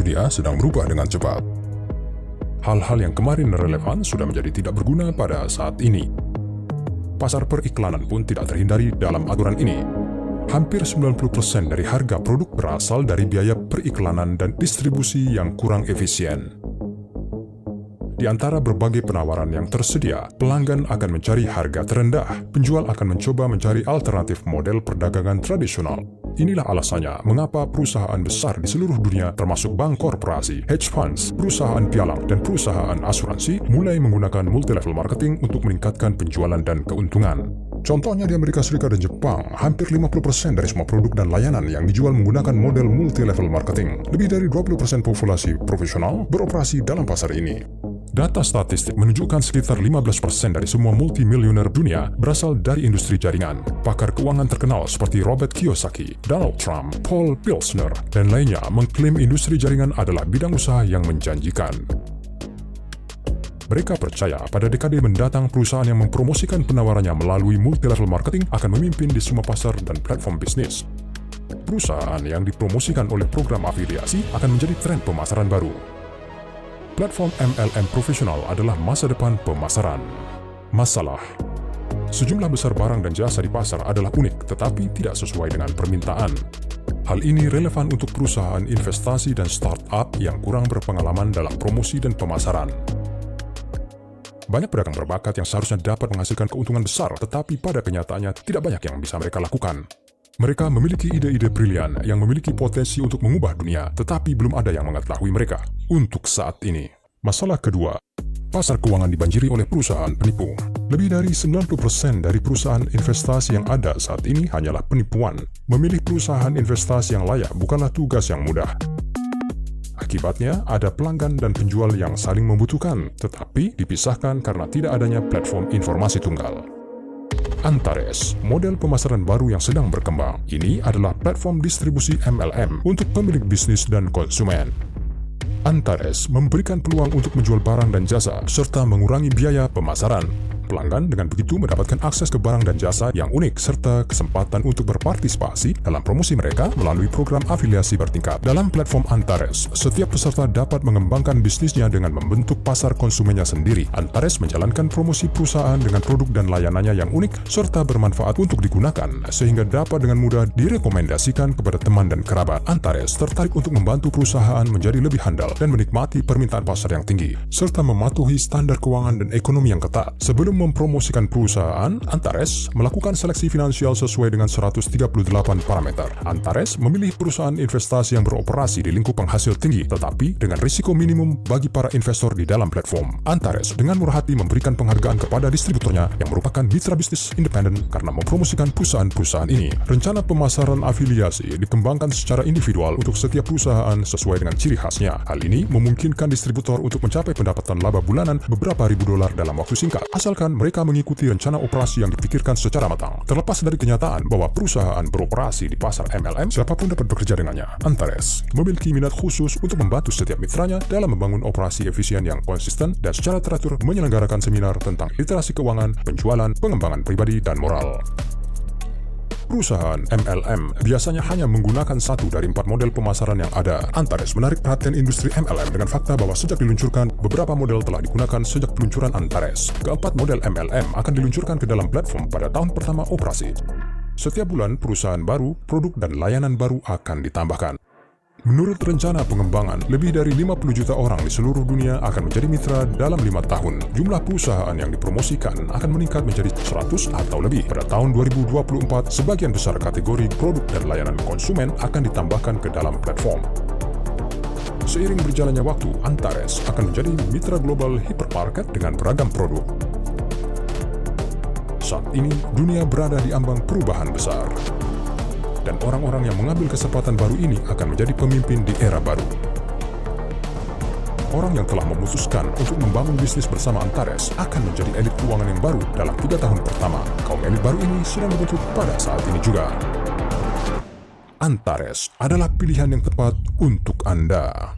dunia sedang berubah dengan cepat. Hal-hal yang kemarin relevan sudah menjadi tidak berguna pada saat ini. Pasar periklanan pun tidak terhindari dalam aturan ini. Hampir 90% dari harga produk berasal dari biaya periklanan dan distribusi yang kurang efisien. Di antara berbagai penawaran yang tersedia, pelanggan akan mencari harga terendah, penjual akan mencoba mencari alternatif model perdagangan tradisional. Inilah alasannya mengapa perusahaan besar di seluruh dunia termasuk bank korporasi, hedge funds, perusahaan pialang, dan perusahaan asuransi mulai menggunakan multi-level marketing untuk meningkatkan penjualan dan keuntungan. Contohnya di Amerika Serikat dan Jepang, hampir 50% dari semua produk dan layanan yang dijual menggunakan model multi-level marketing. Lebih dari 20% populasi profesional beroperasi dalam pasar ini. Data statistik menunjukkan sekitar 15% dari semua multimilioner dunia berasal dari industri jaringan. Pakar keuangan terkenal seperti Robert Kiyosaki, Donald Trump, Paul Pilsner, dan lainnya mengklaim industri jaringan adalah bidang usaha yang menjanjikan. Mereka percaya pada dekade mendatang perusahaan yang mempromosikan penawarannya melalui multi-level marketing akan memimpin di semua pasar dan platform bisnis. Perusahaan yang dipromosikan oleh program afiliasi akan menjadi tren pemasaran baru. Platform MLM profesional adalah masa depan pemasaran. Masalah: sejumlah besar barang dan jasa di pasar adalah unik tetapi tidak sesuai dengan permintaan. Hal ini relevan untuk perusahaan investasi dan startup yang kurang berpengalaman dalam promosi dan pemasaran. Banyak pedagang berbakat yang seharusnya dapat menghasilkan keuntungan besar, tetapi pada kenyataannya tidak banyak yang bisa mereka lakukan. Mereka memiliki ide-ide brilian yang memiliki potensi untuk mengubah dunia, tetapi belum ada yang mengetahui mereka untuk saat ini. Masalah kedua, pasar keuangan dibanjiri oleh perusahaan penipu. Lebih dari 90% dari perusahaan investasi yang ada saat ini hanyalah penipuan. Memilih perusahaan investasi yang layak bukanlah tugas yang mudah. Akibatnya, ada pelanggan dan penjual yang saling membutuhkan, tetapi dipisahkan karena tidak adanya platform informasi tunggal. Antares, model pemasaran baru yang sedang berkembang. Ini adalah platform distribusi MLM untuk pemilik bisnis dan konsumen. Antares memberikan peluang untuk menjual barang dan jasa, serta mengurangi biaya pemasaran. Pelanggan dengan begitu mendapatkan akses ke barang dan jasa yang unik serta kesempatan untuk berpartisipasi dalam promosi mereka melalui program afiliasi bertingkat. Dalam platform Antares, setiap peserta dapat mengembangkan bisnisnya dengan membentuk pasar konsumennya sendiri. Antares menjalankan promosi perusahaan dengan produk dan layanannya yang unik serta bermanfaat untuk digunakan, sehingga dapat dengan mudah direkomendasikan kepada teman dan kerabat. Antares tertarik untuk membantu perusahaan menjadi lebih handal dan menikmati permintaan pasar yang tinggi, serta mematuhi standar keuangan dan ekonomi yang ketat. Sebelum mempromosikan perusahaan, Antares melakukan seleksi finansial sesuai dengan 138 parameter. Antares memilih perusahaan investasi yang beroperasi di lingkup penghasil tinggi, tetapi dengan risiko minimum bagi para investor di dalam platform. Antares dengan murah hati memberikan penghargaan kepada distributornya yang merupakan mitra bisnis independen karena mempromosikan perusahaan-perusahaan ini. Rencana pemasaran afiliasi dikembangkan secara individual untuk setiap perusahaan sesuai dengan ciri khasnya. Hal ini memungkinkan distributor untuk mencapai pendapatan laba bulanan beberapa ribu dolar dalam waktu singkat, asalkan mereka mengikuti rencana operasi yang dipikirkan secara matang. Terlepas dari kenyataan bahwa perusahaan beroperasi di pasar MLM, siapapun dapat bekerja dengannya. Antares memiliki minat khusus untuk membantu setiap mitranya dalam membangun operasi efisien yang konsisten dan secara teratur menyelenggarakan seminar tentang literasi keuangan, penjualan, pengembangan pribadi, dan moral. Perusahaan MLM biasanya hanya menggunakan satu dari 4 model pemasaran yang ada. Antares menarik perhatian industri MLM dengan fakta bahwa sejak diluncurkan, beberapa model telah digunakan sejak peluncuran Antares. Keempat model MLM akan diluncurkan ke dalam platform pada tahun pertama operasi. Setiap bulan, perusahaan baru, produk, dan layanan baru akan ditambahkan. Menurut rencana pengembangan, lebih dari 50 juta orang di seluruh dunia akan menjadi mitra dalam 5 tahun. Jumlah perusahaan yang dipromosikan akan meningkat menjadi 100 atau lebih. Pada tahun 2024, sebagian besar kategori produk dan layanan konsumen akan ditambahkan ke dalam platform. Seiring berjalannya waktu, Antares akan menjadi mitra global hypermarket dengan beragam produk. Saat ini, dunia berada di ambang perubahan besar. Dan orang-orang yang mengambil kesempatan baru ini akan menjadi pemimpin di era baru. Orang yang telah memutuskan untuk membangun bisnis bersama Antares akan menjadi elit keuangan yang baru dalam 3 tahun pertama. Kaum elit baru ini sedang dibentuk pada saat ini juga. Antares adalah pilihan yang tepat untuk Anda.